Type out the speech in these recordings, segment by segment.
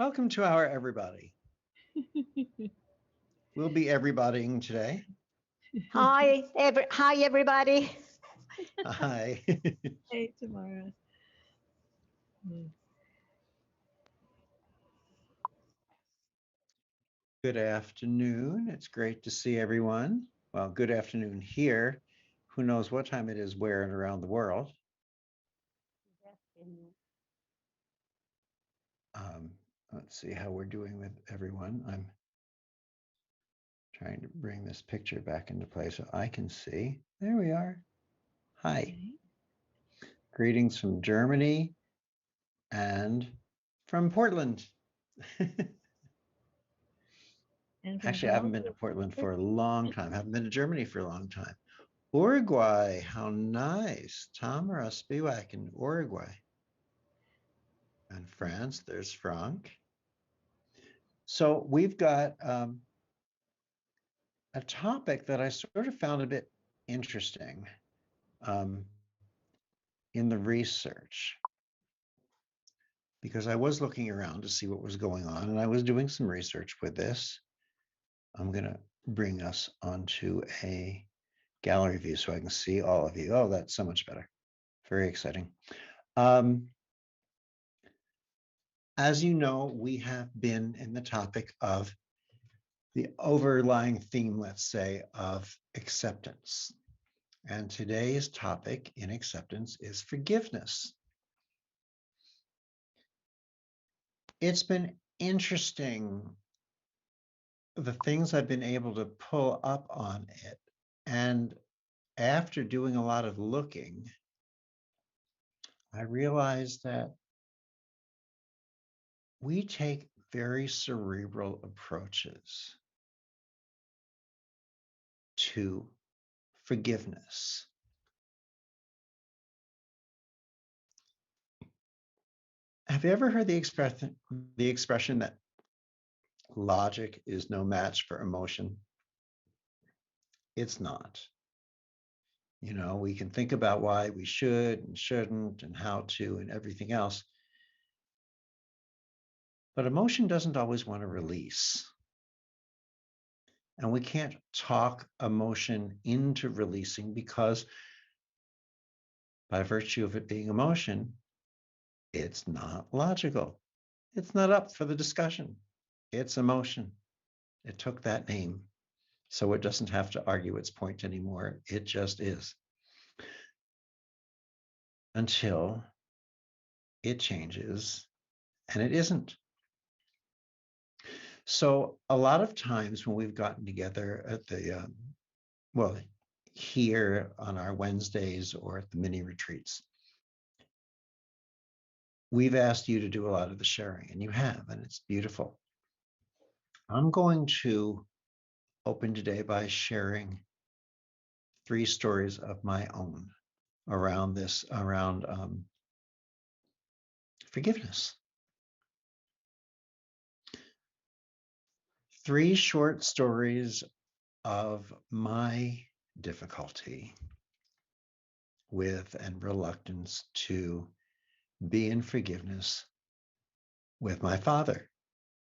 Welcome to our everybody. We'll be everybodying today. Hi everybody. Hi. Hey, Tamara. Mm. Good afternoon. It's great to see everyone. Well, good afternoon here. Who knows what time it is where and around the world. Let's see how we're doing with everyone. I'm trying to bring this picture back into play so I can see. There we are. Hi. Okay. Greetings from Germany and from Portland. And from Actually, I haven't been to Portland for a long time. I haven't been to Germany for a long time. Uruguay, how nice. Tamara Spiewak in Uruguay. And France, there's Frank. So we've got a topic that I sort of found a bit interesting in the research, because I was looking around to see what was going on, and I was doing some research with this. I'm going to bring us onto a gallery view so I can see all of you. Oh, that's so much better. Very exciting. As you know, we have been in the topic of the overlying theme, let's say, of acceptance. And today's topic in acceptance is forgiveness. It's been interesting, the things I've been able to pull up on it. And after doing a lot of looking, I realized that we take very cerebral approaches to forgiveness. Have you ever heard the expression that logic is no match for emotion? It's not. You know, we can think about why we should and shouldn't and how to and everything else. But emotion doesn't always want to release. And we can't talk emotion into releasing because by virtue of it being emotion, it's not logical. It's not up for the discussion. It's emotion. It took that name. So it doesn't have to argue its point anymore. It just is. Until it changes and it isn't. So a lot of times when we've gotten together at the, here on our Wednesdays or at the mini retreats, we've asked you to do a lot of the sharing, and you have, and it's beautiful. I'm going to open today by sharing 3 stories of my own around this, around forgiveness. 3 short stories of my difficulty with and reluctance to be in forgiveness with my father,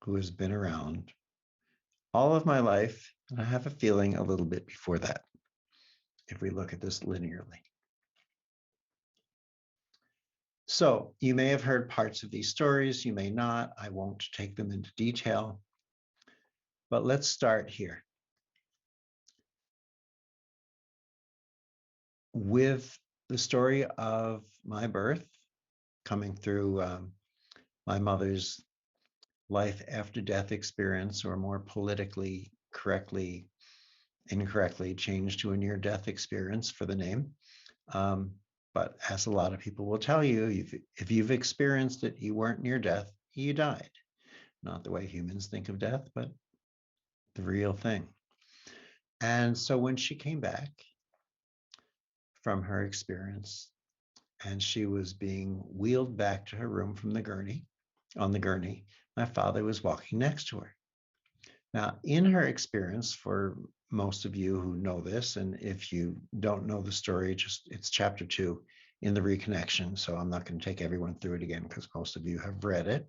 who has been around all of my life, and I have a feeling a little bit before that, if we look at this linearly. So you may have heard parts of these stories, you may not. I won't take them into detail, but let's start here with the story of my birth, coming through my mother's life after death experience, or more politically incorrectly changed to a near-death experience for the name. But as a lot of people will tell you, if you've experienced it, you weren't near death, you died. Not the way humans think of death, but the real thing. And so when she came back from her experience and she was being wheeled back to her room from the gurney, on the gurney, my father was walking next to her. Now, in her experience, for most of you who know this, and if you don't know the story, it's chapter 2 in the Reconnection. So I'm not going to take everyone through it again because most of you have read it.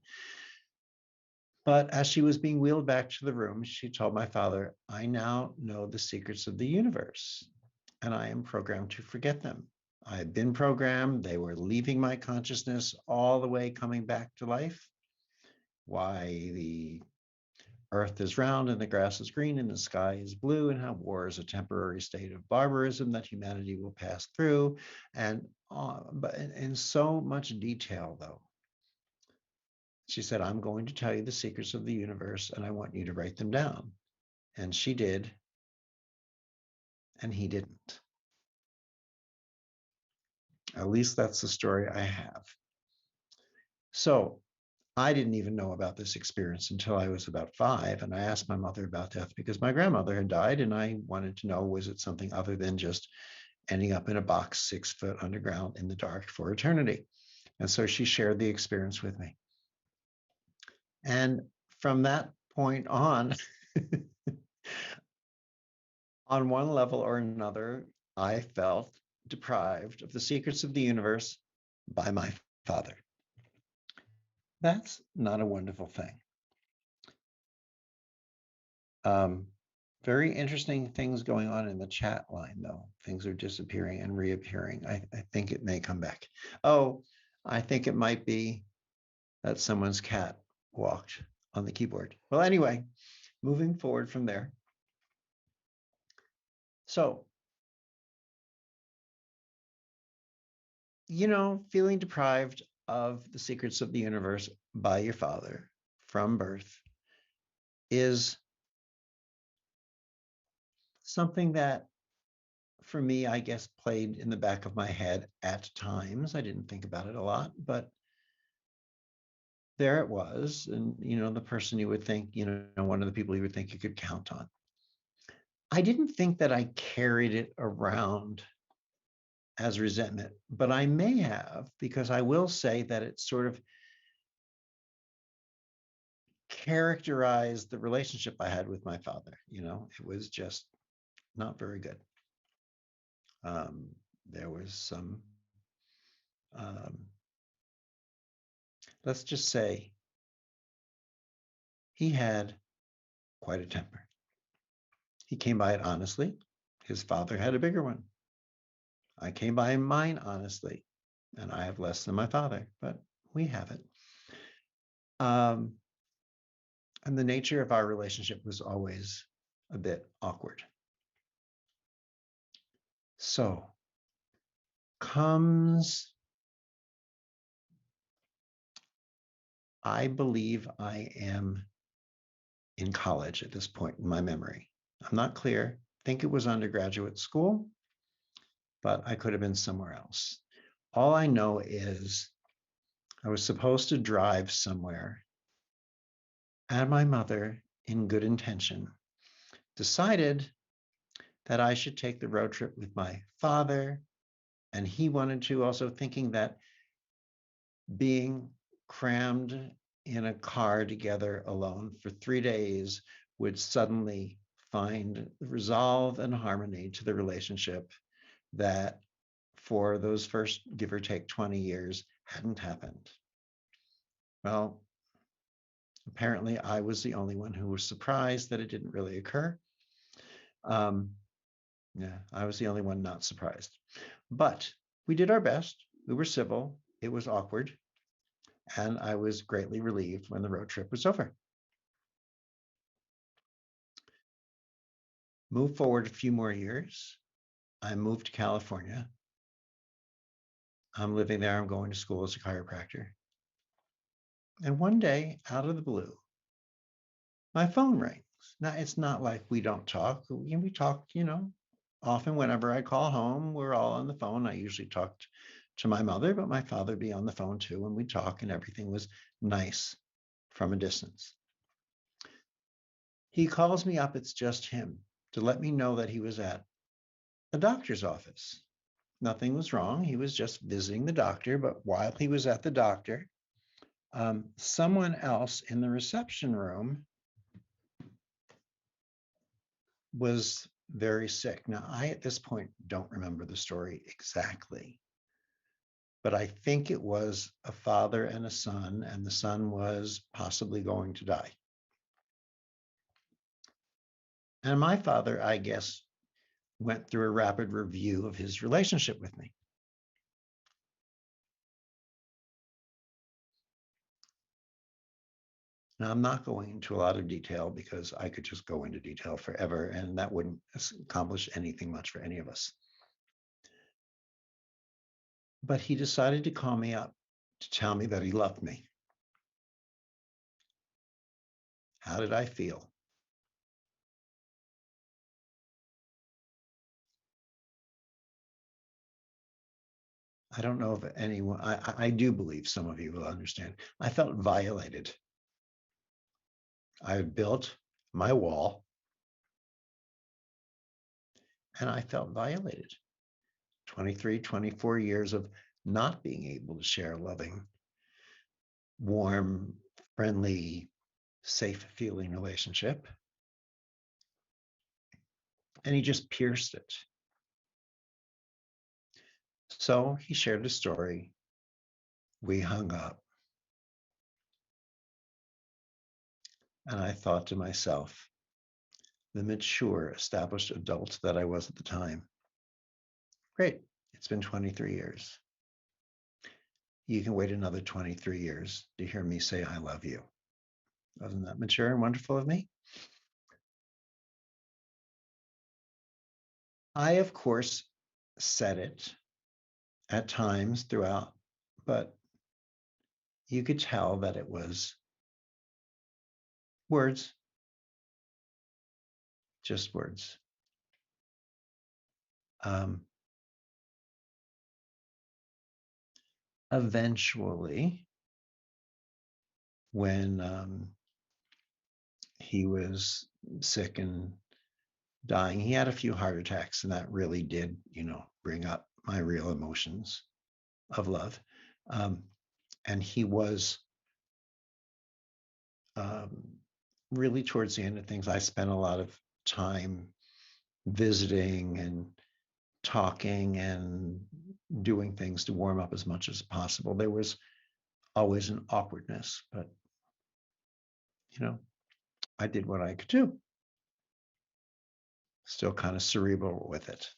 But as she was being wheeled back to the room, she told my father, I now know the secrets of the universe, and I am programmed to forget them. I had been programmed. They were leaving my consciousness all the way coming back to life. Why the earth is round and the grass is green and the sky is blue, and how war is a temporary state of barbarism that humanity will pass through. And but in so much detail, though. She said, I'm going to tell you the secrets of the universe and I want you to write them down. And she did, and he didn't. At least that's the story I have. So I didn't even know about this experience until I was about 5. And I asked my mother about death because my grandmother had died. And I wanted to know, was it something other than just ending up in a box 6 foot underground in the dark for eternity? And so she shared the experience with me. And from that point on one level or another, I felt deprived of the secrets of the universe by my father. That's not a wonderful thing. Um, Very interesting things going on in the chat line, though. Things are disappearing and reappearing. I think it may come back. Oh, I think it might be that someone's cat walked on the keyboard. Well, anyway, moving forward from there. So, feeling deprived of the secrets of the universe by your father from birth is something that, for me, I guess, played in the back of my head at times. I didn't think about it a lot, but there it was. And, the person you would think, one of the people you would think you could count on. I didn't think that I carried it around as resentment, but I may have, because I will say that it sort of characterized the relationship I had with my father. It was just not very good. There was some, um, let's just say, he had quite a temper. He came by it honestly. His father had a bigger one. I came by mine honestly, and I have less than my father, but we have it. And the nature of our relationship was always a bit awkward. So comes, I believe I am in college at this point in my memory. I'm not clear. I think it was undergraduate school, but I could have been somewhere else. All I know is I was supposed to drive somewhere, and my mother, in good intention, decided that I should take the road trip with my father. And he wanted to, also thinking that being crammed in a car together alone for 3 days would suddenly find resolve and harmony to the relationship that for those first, give or take, 20 years hadn't happened. Well, apparently I was the only one who was surprised that it didn't really occur. Yeah, I was the only one not surprised. But we did our best. We were civil. It was awkward. And I was greatly relieved when the road trip was over. Move forward a few more years. I moved to California. I'm living there. I'm going to school as a chiropractor. And one day, out of the blue, my phone rings. Now, it's not like we don't talk. We talk, often whenever I call home, we're all on the phone. I usually talked to my mother, but my father would be on the phone too. And we talk, and everything was nice from a distance. He calls me up. It's just him, to let me know that he was at a doctor's office. Nothing was wrong. He was just visiting the doctor. But while he was at the doctor, someone else in the reception room was very sick. Now, I, at this point, don't remember the story exactly, but I think it was a father and a son, and the son was possibly going to die. And my father, I guess, went through a rapid review of his relationship with me. Now, I'm not going into a lot of detail because I could just go into detail forever, and that wouldn't accomplish anything much for any of us. But he decided to call me up to tell me that he loved me. How did I feel? I don't know if anyone, I do believe some of you will understand. I felt violated. I had built my wall and I felt violated. 23, 24 years of not being able to share a loving, warm, friendly, safe feeling relationship. And he just pierced it. So he shared a story. We hung up. And I thought to myself, the mature, established adult that I was at the time, great, it's been 23 years. You can wait another 23 years to hear me say, I love you. Wasn't that mature and wonderful of me? I, of course, said it at times throughout, but you could tell that it was words, just words. Eventually, when he was sick and dying, he had a few heart attacks, and that really did, bring up my real emotions of love. And he was really towards the end of things. I spent a lot of time visiting and talking and doing things to warm up as much as possible. There was always an awkwardness, but I did what I could do. Still kind of cerebral with it.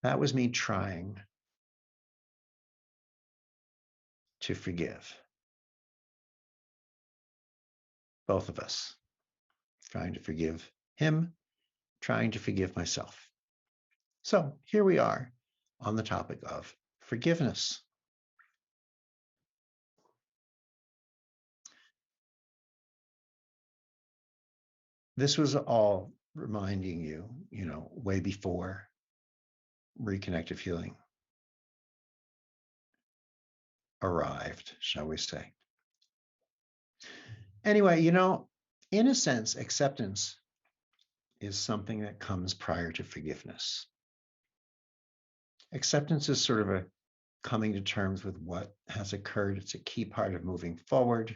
That was me trying to forgive. Both of us. Trying to forgive him, trying to forgive myself. So here we are on the topic of forgiveness. This was all reminding you, way before reconnective healing arrived, shall we say. Anyway, in a sense, acceptance is something that comes prior to forgiveness. Acceptance is sort of a coming to terms with what has occurred. It's a key part of moving forward.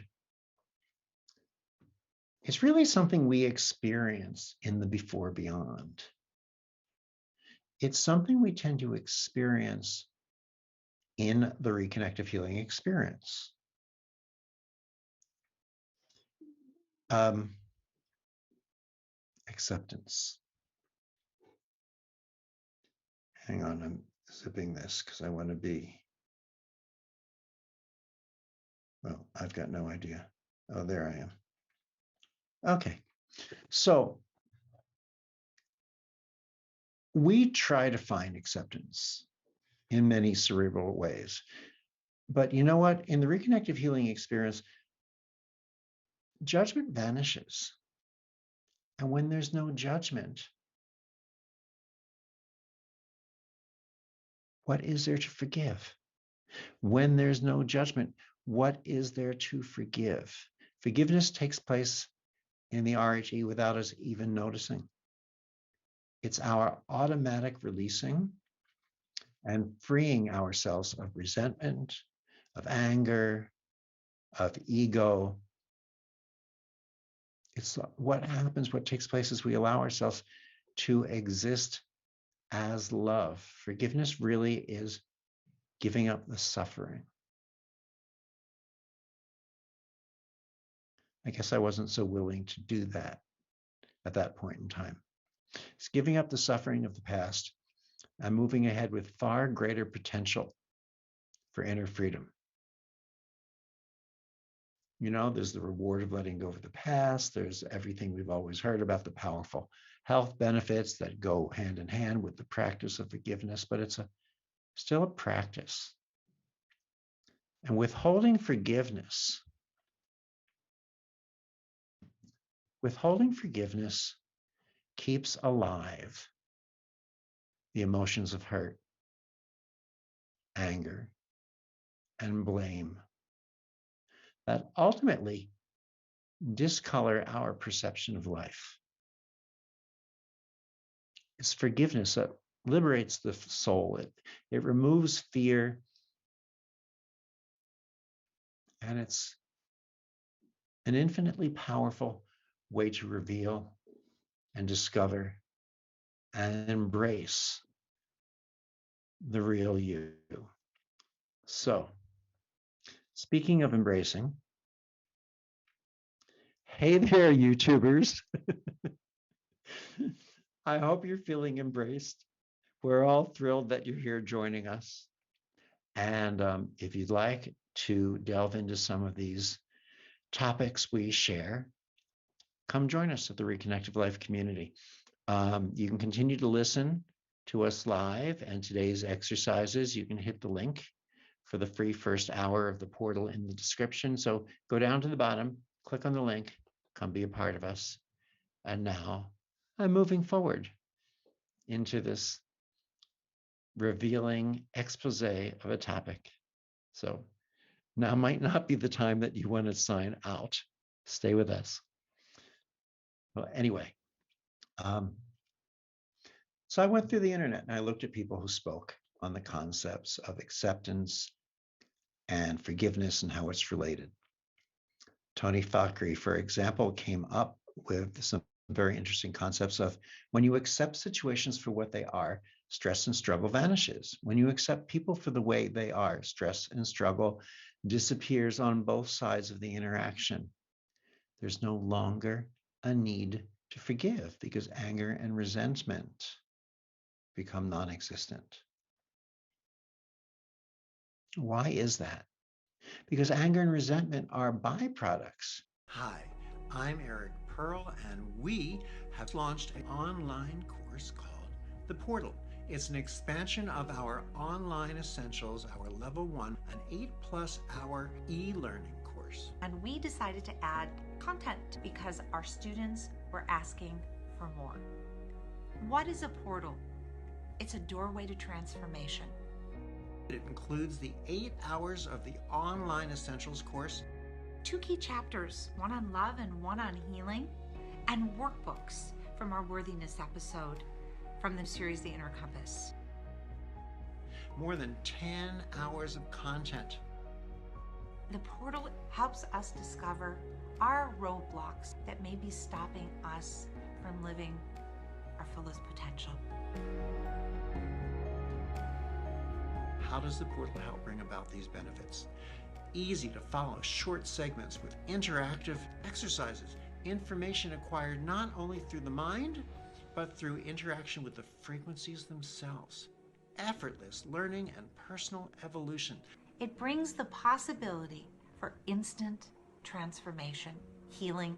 It's really something we experience in the before beyond. It's something we tend to experience in the reconnective healing experience. Acceptance. Hang on, I'm zipping this because I want to be. Well, I've got no idea. Oh, there I am. Okay, so we try to find acceptance in many cerebral ways. But you know what? In the reconnective healing experience, judgment vanishes. And when there's no judgment, what is there to forgive? When there's no judgment, what is there to forgive? Forgiveness takes place in the RHE without us even noticing. It's our automatic releasing and freeing ourselves of resentment, of anger, of ego. It's what happens, what takes place is we allow ourselves to exist as love. Forgiveness really is giving up the suffering. I guess I wasn't so willing to do that at that point in time. It's giving up the suffering of the past and moving ahead with far greater potential for inner freedom. You know, there's the reward of letting go of the past. There's everything we've always heard about, the powerful health benefits that go hand in hand with the practice of forgiveness, but it's still a practice. And withholding forgiveness keeps alive the emotions of hurt, anger, and blame that ultimately discolor our perception of life. It's forgiveness that liberates the soul. It removes fear, and it's an infinitely powerful way to reveal and discover and embrace the real you. So, speaking of embracing, hey there, YouTubers. I hope you're feeling embraced. We're all thrilled that you're here joining us. And if you'd like to delve into some of these topics we share, come join us at the Reconnective Life Community. You can continue to listen to us live and today's exercises. You can hit the link for the free first hour of the portal in the description. So go down to the bottom, click on the link, come be a part of us. And now I'm moving forward into this revealing expose of a topic. So now might not be the time that you want to sign out. Stay with us. Well, anyway, so I went through the internet and I looked at people who spoke on the concepts of acceptance and forgiveness and how it's related. Tony Thackeray, for example, came up with some very interesting concepts of when you accept situations for what they are, stress and struggle vanishes. When you accept people for the way they are, stress and struggle disappears on both sides of the interaction. There's no longer a need to forgive because anger and resentment become non-existent. Why is that? Because anger and resentment are byproducts. Hi, I'm Eric Pearl, and we have launched an online course called The Portal. It's an expansion of our online essentials, our level 1, an 8+ hour e-learning course. And we decided to add content because our students were asking for more. What is a portal? It's a doorway to transformation. It includes the 8 hours of the online essentials course, 2 key chapters, one on love and one on healing, and workbooks from our worthiness episode from the series The Inner Compass. More than 10 hours of content. The portal helps us discover our roadblocks that may be stopping us from living our fullest potential. How does the portal help bring about these benefits? Easy to follow short segments with interactive exercises, information acquired not only through the mind, but through interaction with the frequencies themselves. Effortless learning and personal evolution. It brings the possibility for instant transformation, healing,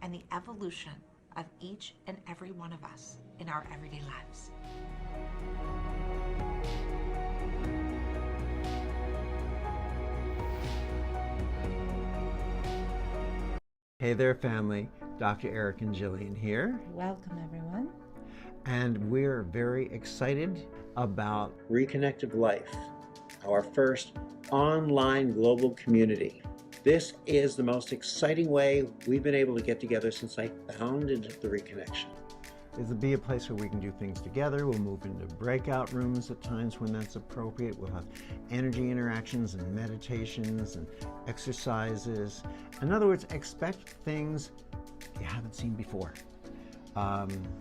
and the evolution of each and every one of us in our everyday lives. Hey there, family. Dr. Eric and Jillian here. Welcome, everyone. And we're very excited about Reconnective Life, our first online global community. This is the most exciting way we've been able to get together since I founded the Reconnection. It'll be a place where we can do things together. We'll move into breakout rooms at times when that's appropriate. We'll have energy interactions and meditations and exercises. In other words, expect things you haven't seen before.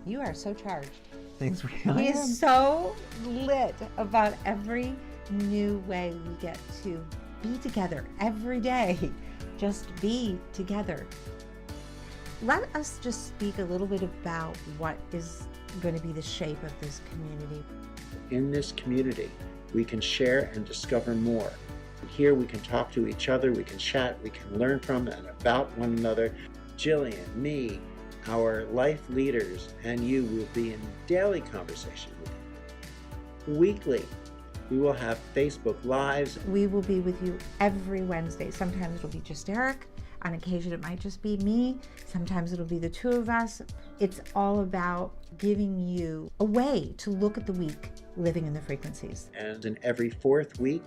You are so charged. Things we He is so lit about every new way we get to be together every day. Just be together. let us just speak a little bit about what is going to be the shape of this community. In this community, we can share and discover more. Here we can talk to each other, we can chat, we can learn from and about one another. Jillian, me, our life leaders, and you will be in daily conversation with you. Weekly, we will have Facebook Lives. We will be with you every Wednesday. Sometimes it'll be just Eric. On occasion, it might just be me. Sometimes it'll be the two of us. It's all about giving you a way to look at the week living in the frequencies. And in every fourth week,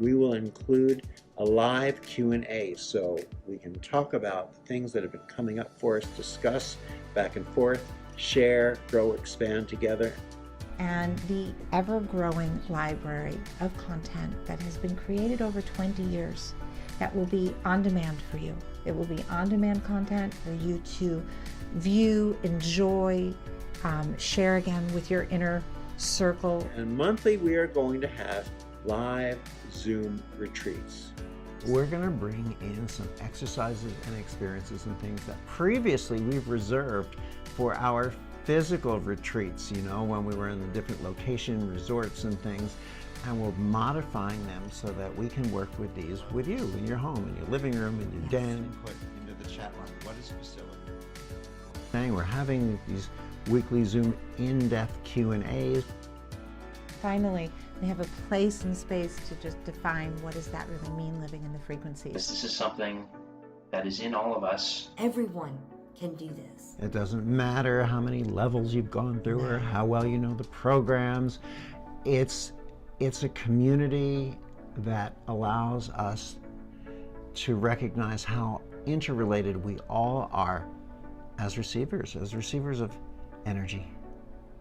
we will include a live Q&A, so we can talk about things that have been coming up for us, discuss back and forth, share, grow, expand together. And the ever-growing library of content that has been created over 20 years that will be on demand for you. It will be on-demand content for you to view, enjoy, share again with your inner circle. And monthly, we are going to have live Zoom retreats. We're going to bring in some exercises and experiences and things that previously we've reserved for our physical retreats, you know, when we were in the different location resorts and things. And we're modifying them so that we can work with these with you in your home, in your living room, in your den. Put into the chat line, what is facility? We're having these weekly Zoom in-depth Q&As. Finally, we have a place and space to just define what does that really mean living in the frequencies. This is something that is in all of us. Everyone can do this. It doesn't matter how many levels you've gone through or how well you know the programs. It's a community that allows us to recognize how interrelated we all are as receivers of energy,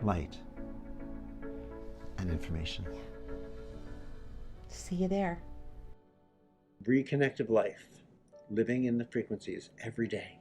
light, and information. See you there. Reconnective Life, living in the frequencies every day.